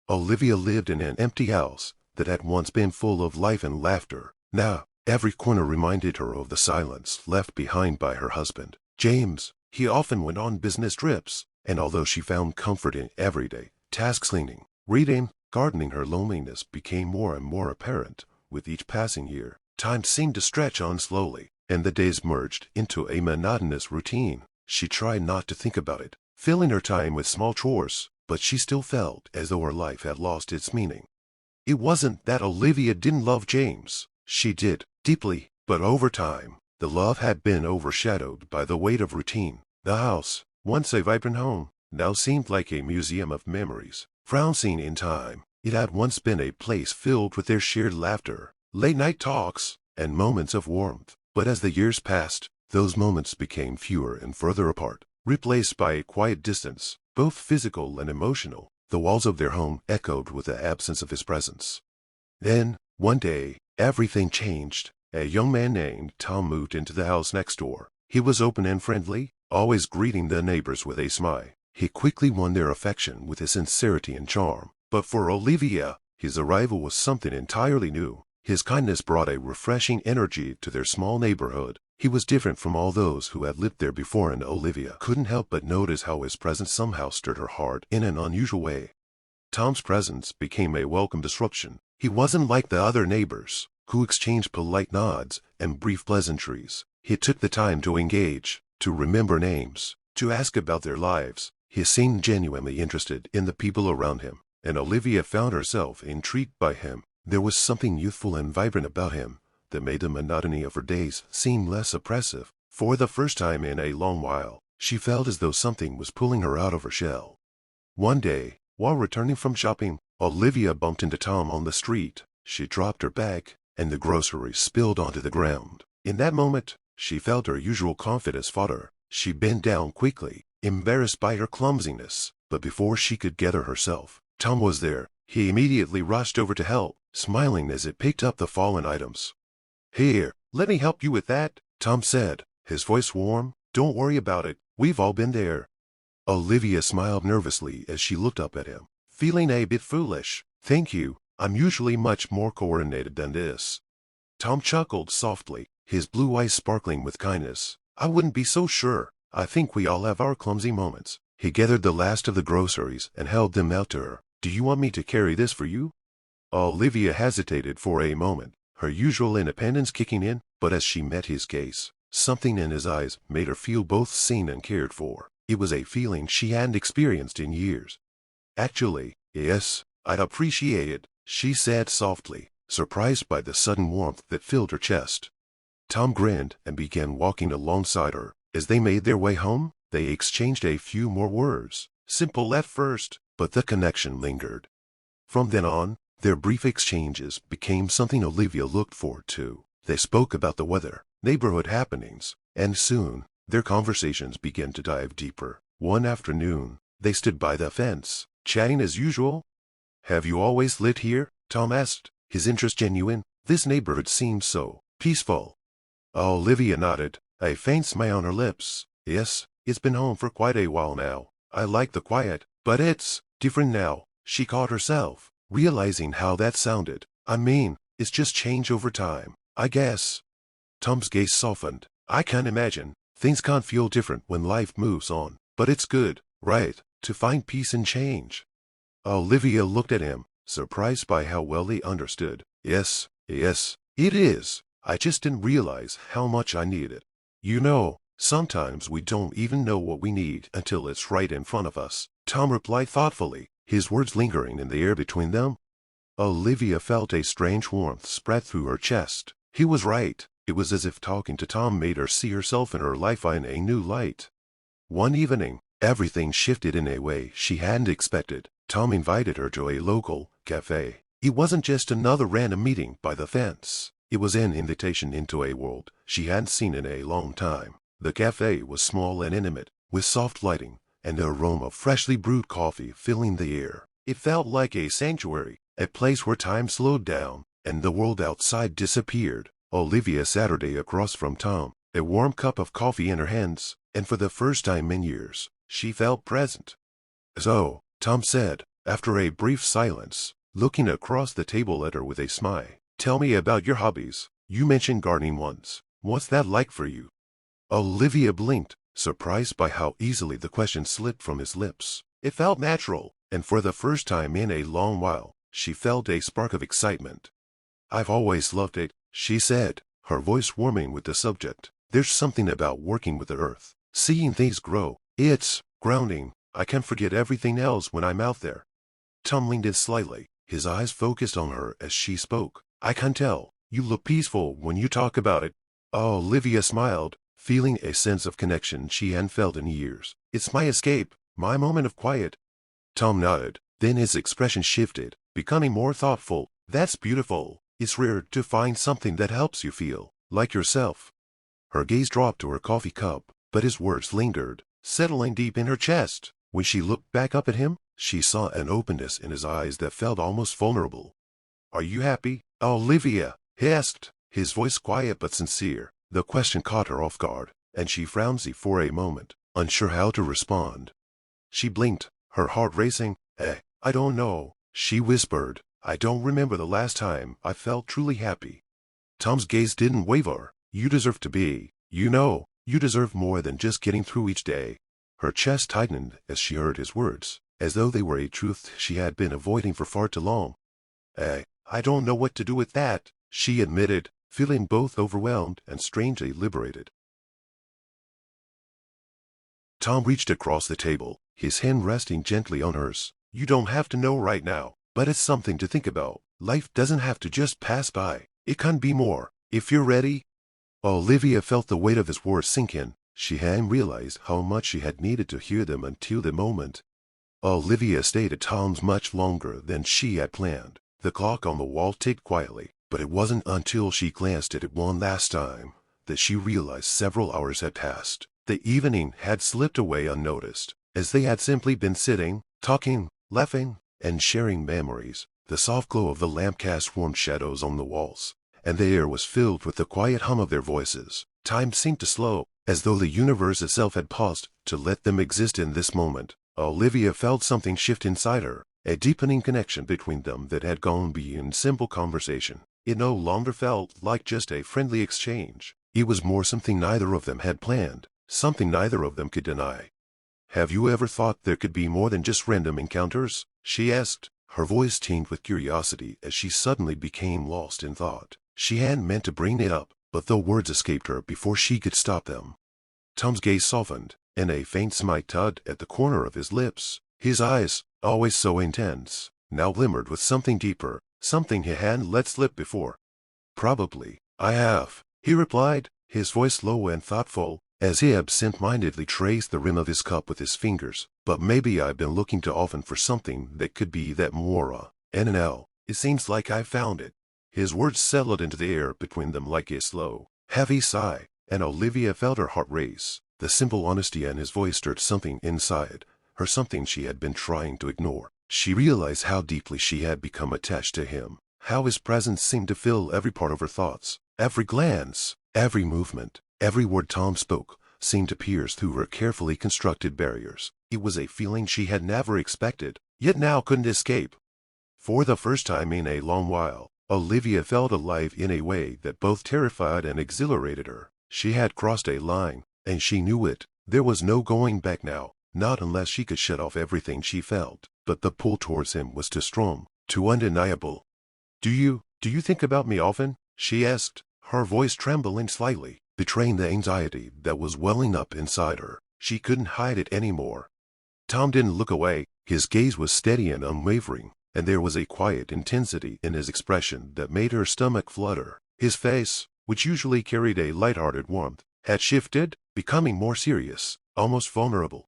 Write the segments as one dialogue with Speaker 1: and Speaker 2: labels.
Speaker 1: Olivia lived in an empty house that had once been full of life and laughter. Now, every corner reminded her of the silence left behind by her husband, James. He often went on business trips, and although she found comfort in everyday tasks, cleaning, reading, gardening, her loneliness became more and more apparent. With each passing year, time seemed to stretch on slowly, and the days merged into a monotonous routine. She tried not to think about it, filling her time with small chores, but she still felt as though her life had lost its meaning. It wasn't that Olivia didn't love James. She did, deeply, but over time, the love had been overshadowed by the weight of routine. The house, once a vibrant home, now seemed like a museum of memories, frozen in time. It had once been a place filled with their shared laughter, late-night talks, and moments of warmth. But as the years passed, those moments became fewer and further apart, replaced by a quiet distance, both physical and emotional. The walls of their home echoed with the absence of his presence. Then, one day, everything changed. A young man named Tom moved into the house next door. He was open and friendly, always greeting the neighbors with a smile. He quickly won their affection with his sincerity and charm. But for Olivia, his arrival was something entirely new. His kindness brought a refreshing energy to their small neighborhood. He was different from all those who had lived there before, and Olivia couldn't help but notice how his presence somehow stirred her heart in an unusual way. Tom's presence became a welcome disruption. He wasn't like the other neighbors, who exchanged polite nods and brief pleasantries. He took the time to engage, to remember names, to ask about their lives. He seemed genuinely interested in the people around him, and Olivia found herself intrigued by him. There was something youthful and vibrant about him that made the monotony of her days seem less oppressive. For the first time in a long while, she felt as though something was pulling her out of her shell. One day, while returning from shopping, Olivia bumped into Tom on the street. She dropped her bag, and the groceries spilled onto the ground. In that moment, she felt her usual confidence falter. She bent down quickly, embarrassed by her clumsiness. But before she could gather herself, Tom was there. He immediately rushed over to help, smiling as he picked up the fallen items. "Here, let me help you with that," Tom said, his voice warm. "Don't worry about it. We've all been there." Olivia smiled nervously as she looked up at him, feeling a bit foolish. "Thank you. I'm usually much more coordinated than this." Tom chuckled softly, his blue eyes sparkling with kindness. "I wouldn't be so sure. I think we all have our clumsy moments." He gathered the last of the groceries and held them out to her. "Do you want me to carry this for you?" Olivia hesitated for a moment, her usual independence kicking in, but as she met his gaze, something in his eyes made her feel both seen and cared for. It was a feeling she hadn't experienced in years. "Actually, yes, I'd appreciate it," she said softly, surprised by the sudden warmth that filled her chest. Tom grinned and began walking alongside her. As they made their way home, they exchanged a few more words, simple at first, but the connection lingered. From then on, their brief exchanges became something Olivia looked forward to. They spoke about the weather, neighborhood happenings, and soon, their conversations began to dive deeper. One afternoon, they stood by the fence, chatting as usual. "Have you always lived here?" Tom asked, his interest genuine. "This neighborhood seems so peaceful." Olivia nodded, a faint smile on her lips. "Yes, it's been home for quite a while now. I like the quiet, but it's different now." She caught herself, realizing how that sounded. "I mean, it's just changed over time, I guess." Tom's gaze softened. "I can't imagine. Things can't feel different when life moves on. But it's good, right, to find peace in change." Olivia looked at him, surprised by how well he understood. Yes, it is. I just didn't realize how much I needed it. You know, sometimes we don't even know what we need until it's right in front of us," Tom replied thoughtfully, his words lingering in the air between them. Olivia felt a strange warmth spread through her chest. He was right. It was as if talking to Tom made her see herself and her life in a new light. One evening, everything shifted in a way she hadn't expected. Tom invited her to a local cafe. It wasn't just another random meeting by the fence. It was an invitation into a world she hadn't seen in a long time. The cafe was small and intimate, with soft lighting and the aroma of freshly brewed coffee filling the air. It felt like a sanctuary, a place where time slowed down and the world outside disappeared. Olivia sat her day across from Tom, a warm cup of coffee in her hands, and for the first time in years, she felt present. "So," Tom said, After a brief silence, looking across the table at her with a smile. Tell me about your hobbies. You mentioned gardening once. What's that like for you? Olivia blinked, surprised by how easily the question slipped from his lips. It felt natural, and for the first time in a long while, she felt a spark of excitement. I've always loved it, she said, her voice warming with the subject. There's something about working with the earth, seeing things grow. It's grounding. I can forget everything else when I'm out there. Tom leaned in slightly, his eyes focused on her as she spoke. I can tell. You look peaceful when you talk about it. Olivia smiled, feeling a sense of connection she hadn't felt in years. It's my escape, my moment of quiet. Tom nodded, then his expression shifted, becoming more thoughtful. That's beautiful. It's rare to find something that helps you feel like yourself. Her gaze dropped to her coffee cup, but his words lingered, settling deep in her chest. When she looked back up at him, she saw an openness in his eyes that felt almost vulnerable. Are you happy, Olivia? He asked, his voice quiet but sincere. The question caught her off guard, and she frowned for a moment, unsure how to respond. She blinked, her heart racing. I don't know, she whispered. I don't remember the last time I felt truly happy. Tom's gaze didn't waver. You deserve to be. You know, you deserve more than just getting through each day. Her chest tightened as she heard his words, as though they were a truth she had been avoiding for far too long. I don't know what to do with that, she admitted, feeling both overwhelmed and strangely liberated. Tom reached across the table, his hand resting gently on hers. You don't have to know right now, but it's something to think about. Life doesn't have to just pass by. It can be more, if you're ready. Olivia felt the weight of his words sink in. She hadn't realized how much she had needed to hear them until the moment. Olivia stayed at Tom's much longer than she had planned. The clock on the wall ticked quietly, but it wasn't until she glanced at it one last time that she realized several hours had passed. The evening had slipped away unnoticed, as they had simply been sitting, talking, laughing, and sharing memories. The soft glow of the lamp cast warm shadows on the walls, and the air was filled with the quiet hum of their voices. Time seemed to slow, as though the universe itself had paused to let them exist in this moment. Olivia felt something shift inside her, a deepening connection between them that had gone beyond simple conversation. It no longer felt like just a friendly exchange. It was more something neither of them had planned, something neither of them could deny. Have you ever thought there could be more than just random encounters? She asked, her voice tinged with curiosity as she suddenly became lost in thought. She hadn't meant to bring it up, but the words escaped her before she could stop them. Tom's gaze softened, and a faint smile tugged at the corner of his lips. His eyes, always so intense, now glimmered with something deeper, something he hadn't let slip before. Probably, I have, he replied, his voice low and thoughtful, as he absent-mindedly traced the rim of his cup with his fingers. But maybe I've been looking too often for something that could be that more, and now, it seems like I've found it. His words settled into the air between them like a slow, heavy sigh, and Olivia felt her heart race. The simple honesty in his voice stirred something inside her, something she had been trying to ignore. She realized how deeply she had become attached to him, how his presence seemed to fill every part of her thoughts. Every glance, every movement, every word Tom spoke seemed to pierce through her carefully constructed barriers. It was a feeling she had never expected, yet now couldn't escape. For the first time in a long while, Olivia felt alive in a way that both terrified and exhilarated her. She had crossed a line, and she knew it. There was no going back now, not unless she could shut off everything she felt. But the pull towards him was too strong, too undeniable. Do you think about me often? She asked, her voice trembling slightly, betraying the anxiety that was welling up inside her. She couldn't hide it anymore. Tom didn't look away. His gaze was steady and unwavering, and there was a quiet intensity in his expression that made her stomach flutter. His face, which usually carried a light-hearted warmth, had shifted, becoming more serious, almost vulnerable.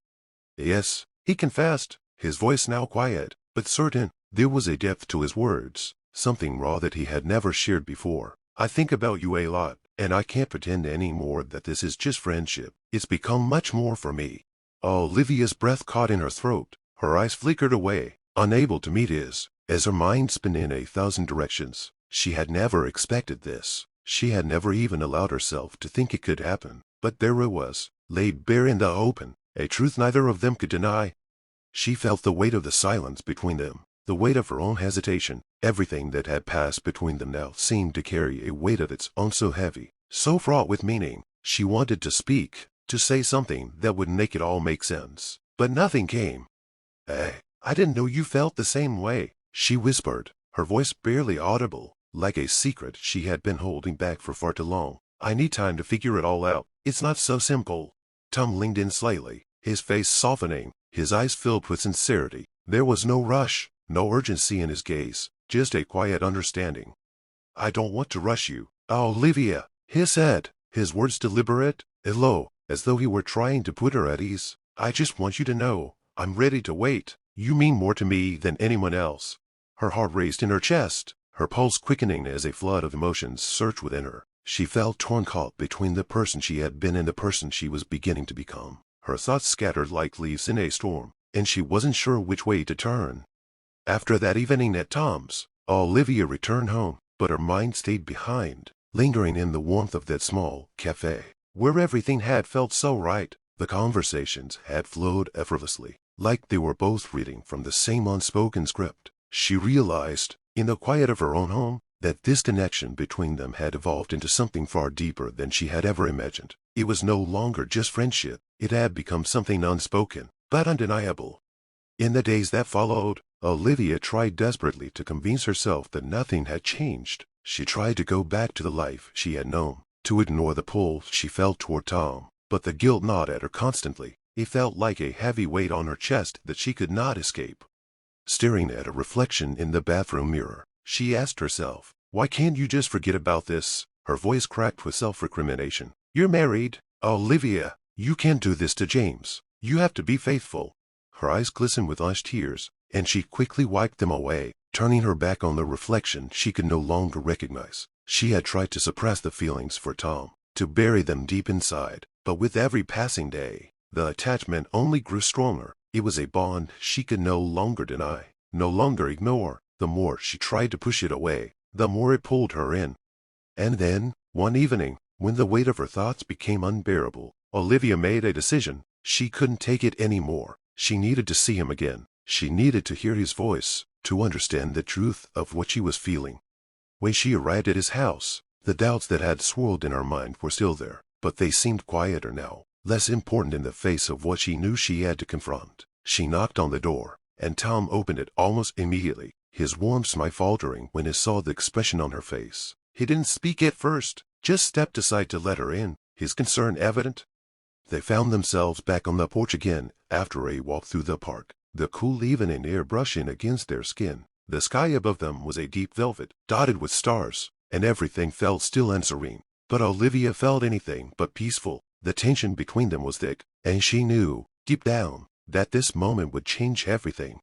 Speaker 1: Yes, he confessed, his voice now quiet, but certain. There was a depth to his words, something raw that he had never shared before. I think about you a lot, and I can't pretend any more that this is just friendship. It's become much more for me. Olivia's breath caught in her throat. Her eyes flickered away, unable to meet his, as her mind spun in 1,000 directions. She had never expected this. She had never even allowed herself to think it could happen. But there it was, laid bare in the open, a truth neither of them could deny. She felt the weight of the silence between them, the weight of her own hesitation. Everything that had passed between them now seemed to carry a weight of its own so heavy, so fraught with meaning. She wanted to speak, to say something that would make it all make sense. But nothing came. "Hey, I didn't know you felt the same way," she whispered, her voice barely audible, like a secret she had been holding back for far too long. "I need time to figure it all out. It's not so simple." Tom leaned in slightly, his face softening, his eyes filled with sincerity. There was no rush, no urgency in his gaze, just a quiet understanding. "I don't want to rush you, Olivia," he said, his words deliberate, low, as though he were trying to put her at ease. "I just want you to know, I'm ready to wait. You mean more to me than anyone else." Her heart raced in her chest, her pulse quickening as a flood of emotions surged within her. She felt torn, caught between the person she had been and the person she was beginning to become. Her thoughts scattered like leaves in a storm, and she wasn't sure which way to turn. After that evening at Tom's, Olivia returned home, but her mind stayed behind, lingering in the warmth of that small cafe, where everything had felt so right. The conversations had flowed effortlessly, like they were both reading from the same unspoken script. She realized, in the quiet of her own home, that this connection between them had evolved into something far deeper than she had ever imagined. It was no longer just friendship, it had become something unspoken, but undeniable. In the days that followed, Olivia tried desperately to convince herself that nothing had changed. She tried to go back to the life she had known, to ignore the pull she felt toward Tom, but the guilt gnawed at her constantly. It felt like a heavy weight on her chest that she could not escape. Staring at a reflection in the bathroom mirror, she asked herself, "Why can't you just forget about this?" Her voice cracked with self-recrimination. "You're married, Olivia. You can't do this to James. You have to be faithful." Her eyes glistened with honest tears, and she quickly wiped them away, turning her back on the reflection she could no longer recognize. She had tried to suppress the feelings for Tom, to bury them deep inside, but with every passing day, the attachment only grew stronger. It was a bond she could no longer deny, no longer ignore. The more she tried to push it away, the more it pulled her in. And then, one evening, when the weight of her thoughts became unbearable, Olivia made a decision. She couldn't take it anymore. She needed to see him again. She needed to hear his voice, to understand the truth of what she was feeling. When she arrived at his house, the doubts that had swirled in her mind were still there, but they seemed quieter now, less important in the face of what she knew she had to confront. She knocked on the door, and Tom opened it almost immediately, his warm smile faltering when he saw the expression on her face. He didn't speak at first, just stepped aside to let her in, his concern evident. They found themselves back on the porch again after a walk through the park, the cool evening air brushing against their skin. The sky above them was a deep velvet, dotted with stars, and everything felt still and serene. But Olivia felt anything but peaceful. The tension between them was thick, and she knew, deep down, that this moment would change everything.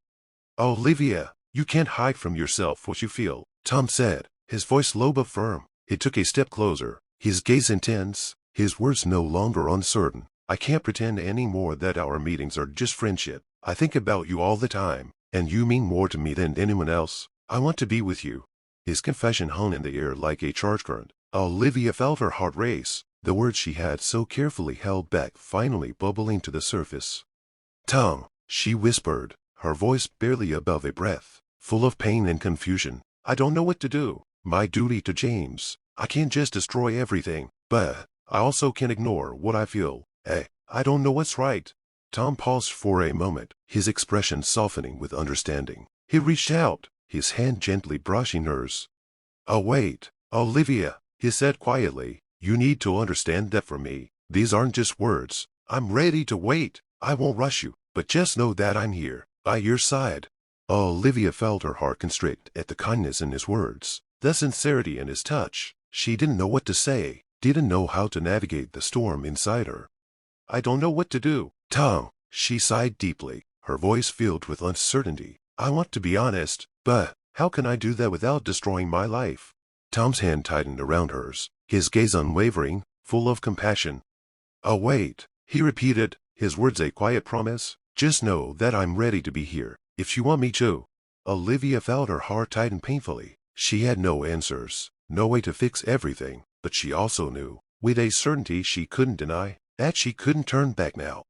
Speaker 1: "Olivia, you can't hide from yourself what you feel," Tom said, his voice low but firm. He took a step closer, his gaze intense, his words no longer uncertain. "I can't pretend any more that our meetings are just friendship. I think about you all the time, and you mean more to me than anyone else. I want to be with you." His confession hung in the air like a charge current. Olivia felt her heart race, the words she had so carefully held back finally bubbling to the surface. "Tom," she whispered, her voice barely above a breath, full of pain and confusion. "I don't know what to do. My duty to James. I can't just destroy everything, but I also can't ignore what I feel. I don't know what's right." Tom paused for a moment, his expression softening with understanding. He reached out, his hand gently brushing hers. "Oh, wait, Olivia," he said quietly. "You need to understand that for me, these aren't just words. I'm ready to wait. I won't rush you, but just know that I'm here, by your side." Olivia felt her heart constrict at the kindness in his words, the sincerity in his touch. She didn't know what to say, didn't know how to navigate the storm inside her. "I don't know what to do, Tom," she sighed deeply, her voice filled with uncertainty. "I want to be honest, but how can I do that without destroying my life?" Tom's hand tightened around hers, his gaze unwavering, full of compassion. "Oh, wait," he repeated, his words a quiet promise. "Just know that I'm ready to be here, if you want me to." Olivia felt her heart tighten painfully. She had no answers, no way to fix everything, but she also knew, with a certainty she couldn't deny, that she couldn't turn back now.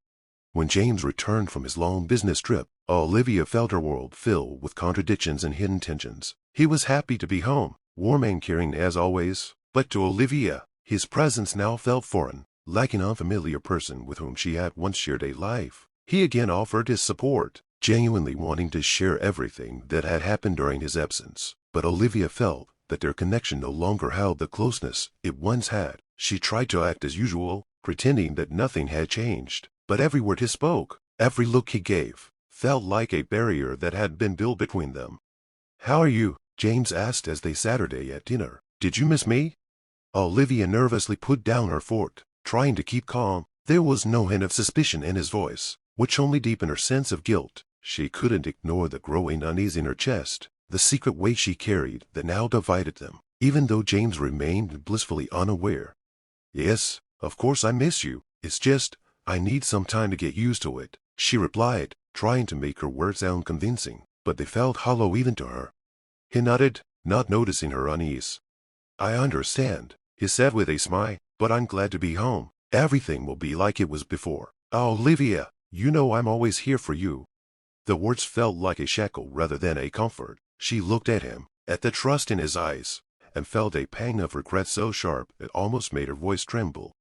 Speaker 1: When James returned from his long business trip, Olivia felt her world filled with contradictions and hidden tensions. He was happy to be home, warm and caring as always, but to Olivia, his presence now felt foreign, like an unfamiliar person with whom she had once shared a life. He again offered his support, genuinely wanting to share everything that had happened during his absence. But Olivia felt that their connection no longer held the closeness it once had. She tried to act as usual, pretending that nothing had changed. But every word he spoke, every look he gave, felt like a barrier that had been built between them. "How are you?" James asked as they sat at dinner. "Did you miss me?" Olivia nervously put down her fork, trying to keep calm. There was no hint of suspicion in his voice, which only deepened her sense of guilt. She couldn't ignore the growing unease in her chest, the secret weight she carried that now divided them, even though James remained blissfully unaware. "Yes, of course I miss you. It's just, I need some time to get used to it," she replied, trying to make her words sound convincing, but they felt hollow even to her. He nodded, not noticing her unease. "I understand," he said with a smile, "but I'm glad to be home. Everything will be like it was before. Olivia, you know I'm always here for you." The words felt like a shackle rather than a comfort. She looked at him, at the trust in his eyes, and felt a pang of regret so sharp it almost made her voice tremble.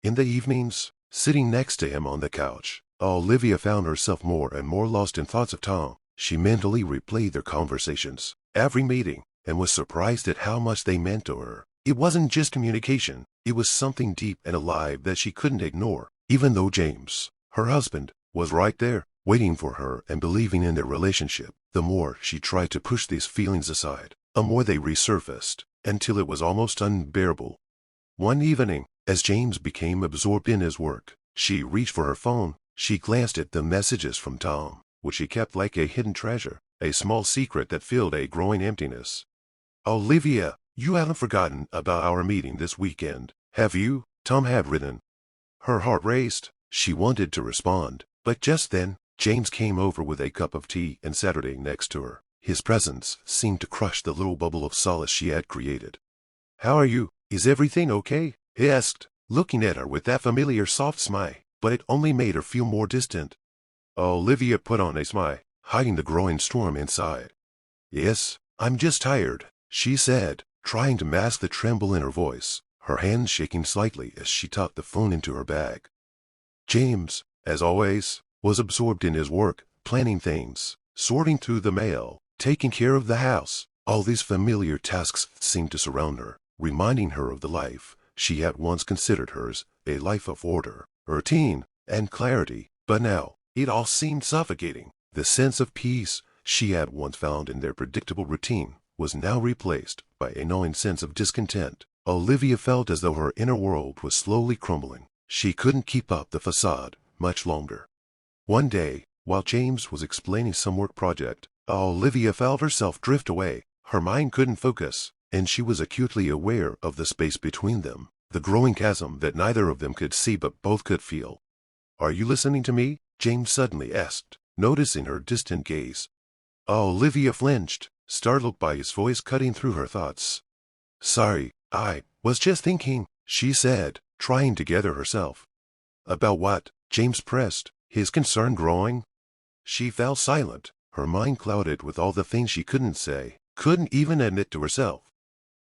Speaker 1: In the evenings, sitting next to him on the couch, Olivia found herself more and more lost in thoughts of Tom. She mentally replayed their conversations, every meeting, and was surprised at how much they meant to her. It wasn't just communication, it was something deep and alive that she couldn't ignore, even though James, her husband, was right there, waiting for her and believing in their relationship. The more she tried to push these feelings aside, the more they resurfaced, until it was almost unbearable. One evening, as James became absorbed in his work, she reached for her phone. She glanced at the messages from Tom, which she kept like a hidden treasure, a small secret that filled a growing emptiness. "Olivia, you haven't forgotten about our meeting this weekend, have you?" Tom had written. Her heart raced. She wanted to respond, but just then, James came over with a cup of tea and sat next to her. His presence seemed to crush the little bubble of solace she had created. "How are you? Is everything okay?" he asked, looking at her with that familiar soft smile, but it only made her feel more distant. Olivia put on a smile, hiding the growing storm inside. "Yes, I'm just tired," she said, trying to mask the tremble in her voice, her hands shaking slightly as she tucked the phone into her bag. James, as always, was absorbed in his work, planning things, sorting through the mail, taking care of the house. All these familiar tasks seemed to surround her, reminding her of the life she had once considered hers, a life of order, routine, and clarity. But now, it all seemed suffocating. The sense of peace she had once found in their predictable routine was now replaced by a gnawing sense of discontent. Olivia felt as though her inner world was slowly crumbling. She couldn't keep up the facade much longer. One day, while James was explaining some work project, Olivia felt herself drift away. Her mind couldn't focus, and she was acutely aware of the space between them, the growing chasm that neither of them could see but both could feel. "Are you listening to me?" James suddenly asked, noticing her distant gaze. Olivia flinched, startled by his voice cutting through her thoughts. "Sorry, I was just thinking," she said, trying to gather herself. "About what?" James pressed, his concern growing. She fell silent, her mind clouded with all the things she couldn't say, couldn't even admit to herself.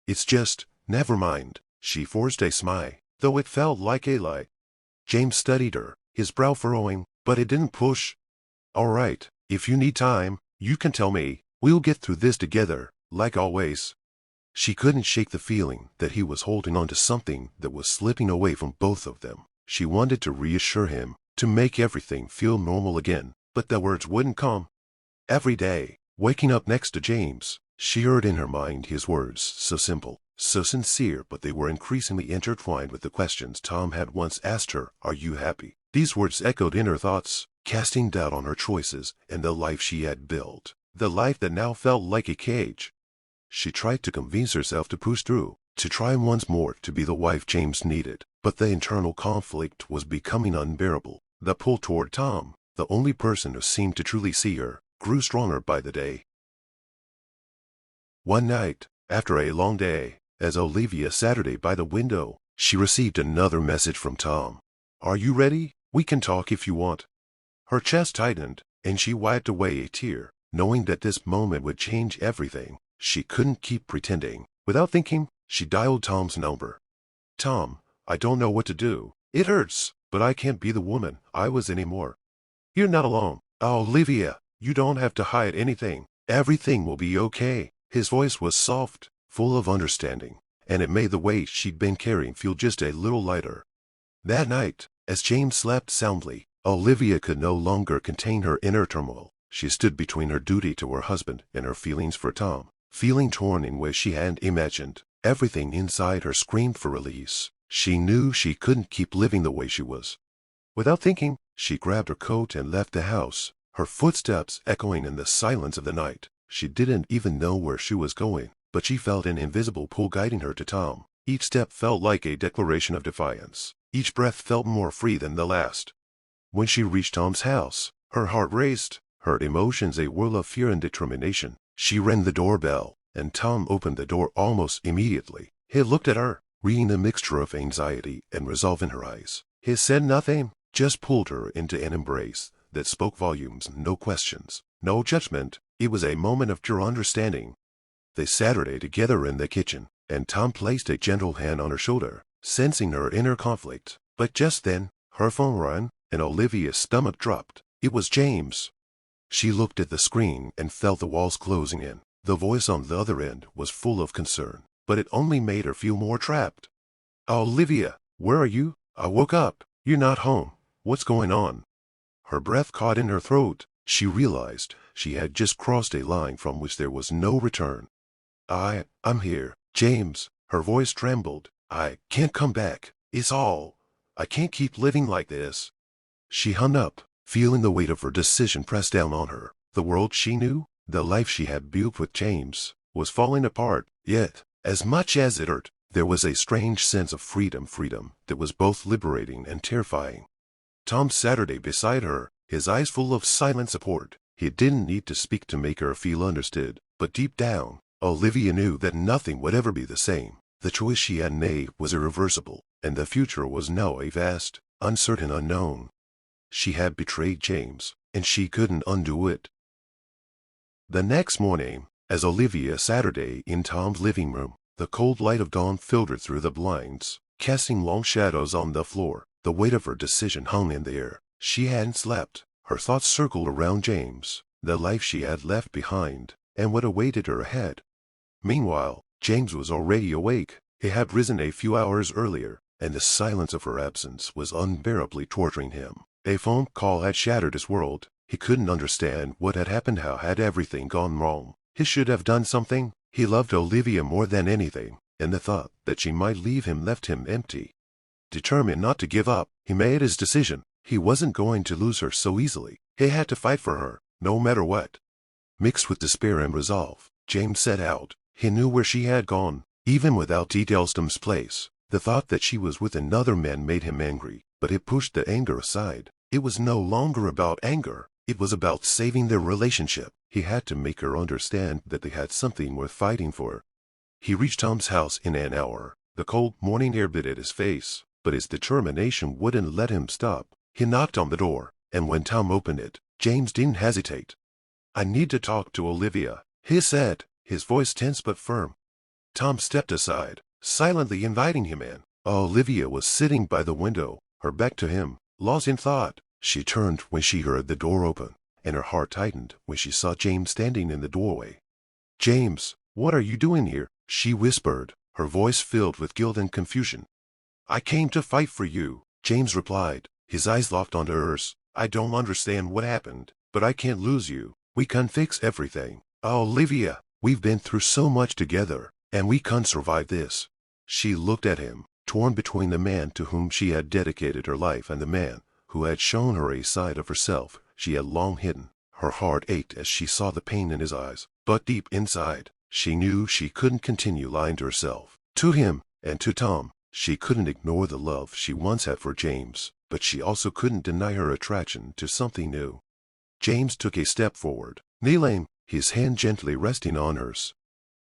Speaker 1: "It's just, never mind." She forced a smile, though it felt like a lie. James studied her, his brow furrowing, but it didn't push. "All right, if you need time, you can tell me. We'll get through this together, like always." She couldn't shake the feeling that he was holding on to something that was slipping away from both of them. She wanted to reassure him, to make everything feel normal again, but the words wouldn't come. Every day, waking up next to James, she heard in her mind his words, so simple, so sincere, but they were increasingly intertwined with the questions Tom had once asked her, "Are you happy?" These words echoed in her thoughts, casting doubt on her choices and the life she had built, the life that now felt like a cage. She tried to convince herself to push through, to try once more to be the wife James needed, but the internal conflict was becoming unbearable. The pull toward Tom, the only person who seemed to truly see her, grew stronger by the day. One night, after a long day, as Olivia sat by the window, she received another message from Tom. "Are you ready? We can talk if you want." Her chest tightened, and she wiped away a tear, knowing that this moment would change everything. She couldn't keep pretending. Without thinking, she dialed Tom's number. "Tom, I don't know what to do. It hurts, but I can't be the woman I was anymore. You're not alone. Oh, Olivia, you don't have to hide anything. Everything will be okay." His voice was soft, full of understanding, and it made the weight she'd been carrying feel just a little lighter. That night, as James slept soundly, Olivia could no longer contain her inner turmoil. She stood between her duty to her husband and her feelings for Tom, feeling torn in ways she hadn't imagined. Everything inside her screamed for release. She knew she couldn't keep living the way she was. Without thinking, she grabbed her coat and left the house, her footsteps echoing in the silence of the night. She didn't even know where she was going, but she felt an invisible pull guiding her to Tom. Each step felt like a declaration of defiance. Each breath felt more free than the last. When she reached Tom's house, her heart raced, her emotions a whirl of fear and determination. She rang the doorbell, and Tom opened the door almost immediately. He looked at her, reading a mixture of anxiety and resolve in her eyes. He said nothing, just pulled her into an embrace that spoke volumes. No questions, no judgment. It was a moment of pure understanding. They sat together in the kitchen, and Tom placed a gentle hand on her shoulder, sensing her inner conflict. But just then, her phone rang, and Olivia's stomach dropped. It was James. She looked at the screen and felt the walls closing in. The voice on the other end was full of concern, but it only made her feel more trapped. "Olivia, where are you? I woke up. You're not home. What's going on?" Her breath caught in her throat. She realized she had just crossed a line from which there was no return. I'm here, James." Her voice trembled. "I can't come back. I can't keep living like this." She hung up, feeling the weight of her decision press down on her. The world she knew, the life she had built with James, was falling apart. Yet, as much as it hurt, there was a strange sense of freedom that was both liberating and terrifying. Tom sat beside her, his eyes full of silent support. He didn't need to speak to make her feel understood, but deep down, Olivia knew that nothing would ever be the same. The choice she had made was irreversible, and the future was now a vast, uncertain unknown. She had betrayed James, and she couldn't undo it. The next morning, as Olivia sat in Tom's living room, the cold light of dawn filtered through the blinds, casting long shadows on the floor. The weight of her decision hung in the air. She hadn't slept. Her thoughts circled around James, the life she had left behind, and what awaited her ahead. Meanwhile, James was already awake. He had risen a few hours earlier, and the silence of her absence was unbearably torturing him. A phone call had shattered his world. He couldn't understand what had happened. How had everything gone wrong? He should have done something. He loved Olivia more than anything, and the thought that she might leave him left him empty. Determined not to give up, he made his decision. He wasn't going to lose her so easily. He had to fight for her, no matter what. Mixed with despair and resolve, James set out. He knew where she had gone, even without details. Tom's place. The thought that she was with another man made him angry, but he pushed the anger aside. It was no longer about anger. It was about saving their relationship. He had to make her understand that they had something worth fighting for. He reached Tom's house in an hour. The cold morning air bit at his face, but his determination wouldn't let him stop. He knocked on the door, and when Tom opened it, James didn't hesitate. "I need to talk to Olivia," he said, his voice tense but firm. Tom stepped aside, silently inviting him in. Olivia was sitting by the window, her back to him, lost in thought. She turned when she heard the door open, and her heart tightened when she saw James standing in the doorway. "James, what are you doing here?" she whispered, her voice filled with guilt and confusion. "I came to fight for you," James replied, his eyes locked onto hers. "I don't understand what happened, but I can't lose you. We can fix everything. Olivia, we've been through so much together, and we can't survive this." She looked at him, torn between the man to whom she had dedicated her life and the man who had shown her a side of herself she had long hidden. Her heart ached as she saw the pain in his eyes, but deep inside, she knew she couldn't continue lying to herself. To him, and to Tom, she couldn't ignore the love she once had for James, but she also couldn't deny her attraction to something new. James took a step forward, kneeling, his hand gently resting on hers.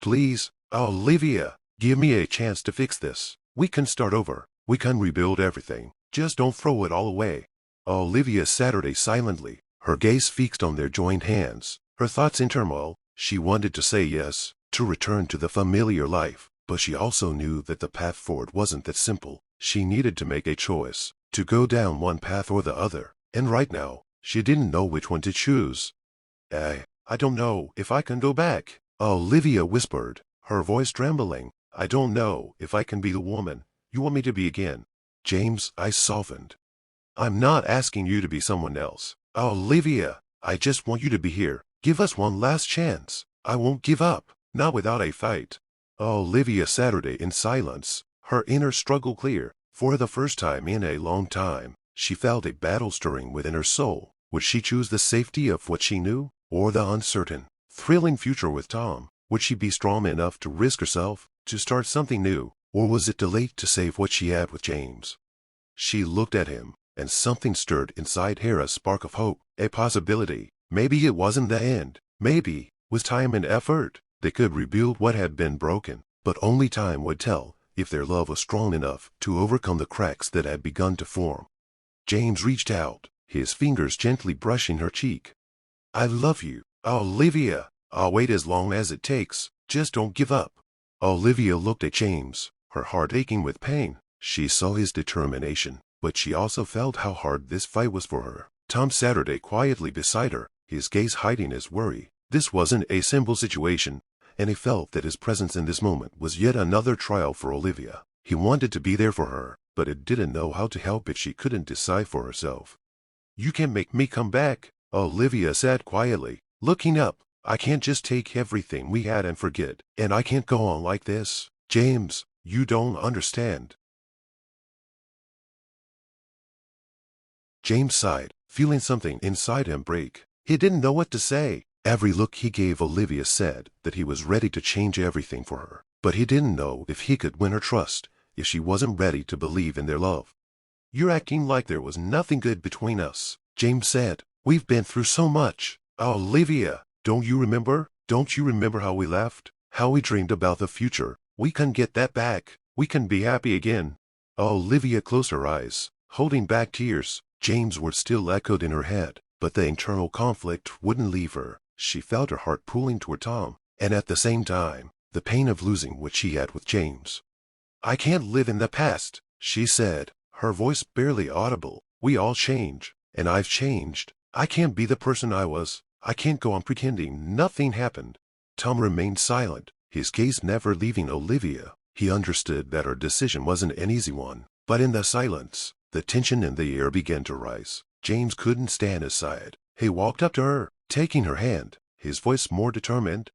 Speaker 1: "Please, Olivia, give me a chance to fix this. We can start over. We can rebuild everything. Just don't throw it all away." Olivia Saturday silently, her gaze fixed on their joined hands, her thoughts in turmoil. She wanted to say yes, to return to the familiar life, but she also knew that the path forward wasn't that simple. She needed to make a choice, to go down one path or the other, and right now, she didn't know which one to choose. I don't know if I can go back, Olivia whispered, her voice trembling. I don't know if I can be the woman you want me to be again. James' eyes softened. I'm not asking you to be someone else, Olivia. I just want you to be here. Give us one last chance. I won't give up, not without a fight. Olivia Saturday in silence, her inner struggle clear. For the first time in a long time, she felt a battle stirring within her soul. Would she choose the safety of what she knew, or the uncertain, thrilling future with Tom? Would she be strong enough to risk herself, to start something new, or was it too late to save what she had with James? She looked at him, and something stirred inside her, a spark of hope, a possibility. Maybe it wasn't the end. Maybe, with time and effort, they could rebuild what had been broken. But only time would tell if their love was strong enough to overcome the cracks that had begun to form. James reached out, his fingers gently brushing her cheek. I love you, Olivia. I'll wait as long as it takes. Just don't give up. Olivia looked at James, her heart aching with pain. She saw his determination, but she also felt how hard this fight was for her. Tom Saturday quietly beside her, his gaze hiding his worry. This wasn't a simple situation, and he felt that his presence in this moment was yet another trial for Olivia. He wanted to be there for her, but he didn't know how to help if she couldn't decide for herself. You can't make me come back, Olivia said quietly, looking up. I can't just take everything we had and forget, and I can't go on like this. James, you don't understand. James sighed, feeling something inside him break. He didn't know what to say. Every look he gave Olivia said that he was ready to change everything for her, but he didn't know if he could win her trust, if she wasn't ready to believe in their love. You're acting like there was nothing good between us, James said. We've been through so much. Olivia, don't you remember? Don't you remember how we laughed? How we dreamed about the future? We can get that back. We can be happy again. Olivia closed her eyes, holding back tears. James' words still echoed in her head, but the internal conflict wouldn't leave her. She felt her heart pulling toward Tom, and at the same time, the pain of losing what she had with James. I can't live in the past, she said, her voice barely audible. We all change, and I've changed. I can't be the person I was. I can't go on pretending nothing happened. Tom remained silent, his gaze never leaving Olivia. He understood that her decision wasn't an easy one, but in the silence, the tension in the air began to rise. James couldn't stand aside. He walked up to her, taking her hand, his voice more determined.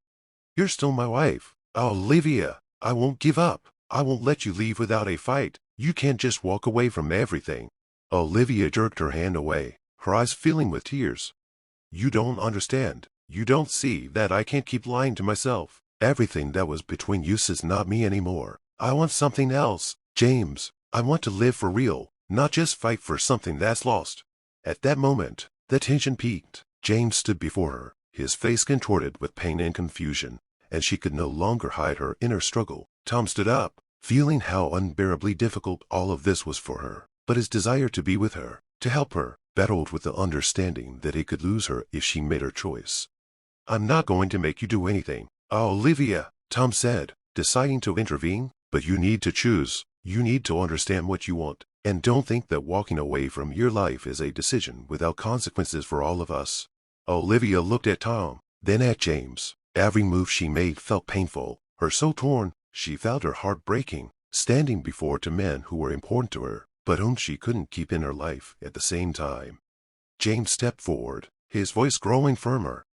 Speaker 1: You're still my wife, Olivia. I won't give up. I won't let you leave without a fight. You can't just walk away from everything. Olivia jerked her hand away, her eyes filling with tears. You don't understand. You don't see that I can't keep lying to myself. Everything that was between you is not me anymore. I want something else, James. I want to live for real, not just fight for something that's lost. At that moment, the tension peaked. James stood before her, his face contorted with pain and confusion, and she could no longer hide her inner struggle. Tom stood up, feeling how unbearably difficult all of this was for her, but his desire to be with her, to help her, battled with the understanding that he could lose her if she made her choice. I'm not going to make you do anything, Olivia, Tom said, deciding to intervene, but you need to choose. You need to understand what you want, and don't think that walking away from your life is a decision without consequences for all of us. Olivia looked at Tom, then at James. Every move she made felt painful, her soul torn. She felt her heart breaking, standing before two men who were important to her, but whom she couldn't keep in her life at the same time. James stepped forward, his voice growing firmer.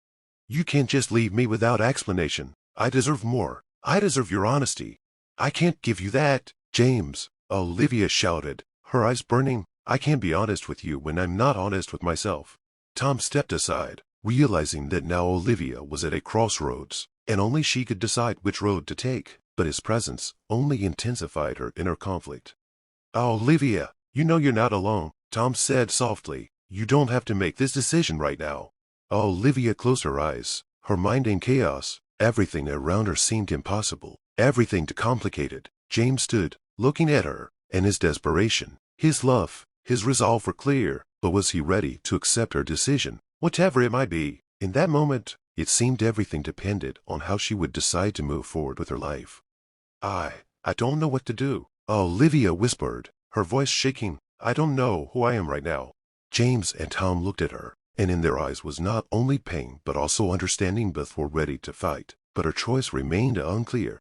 Speaker 1: You can't just leave me without explanation. I deserve more. I deserve your honesty. I can't give you that, James, Olivia shouted, her eyes burning. I can't be honest with you when I'm not honest with myself. Tom stepped aside, realizing that now Olivia was at a crossroads, and only she could decide which road to take, but his presence only intensified her inner conflict. Olivia, you know you're not alone, Tom said softly. You don't have to make this decision right now. Olivia closed her eyes, her mind in chaos. Everything around her seemed impossible, everything too complicated. James stood, looking at her, and his desperation, his love, his resolve were clear. but was he ready to accept her decision, whatever it might be? In that moment, it seemed everything depended on how she would decide to move forward with her life. I don't know what to do, Olivia whispered, her voice shaking. I don't know who I am right now. James and Tom looked at her, and in their eyes was not only pain but also understanding. Both were ready to fight, but her choice remained unclear.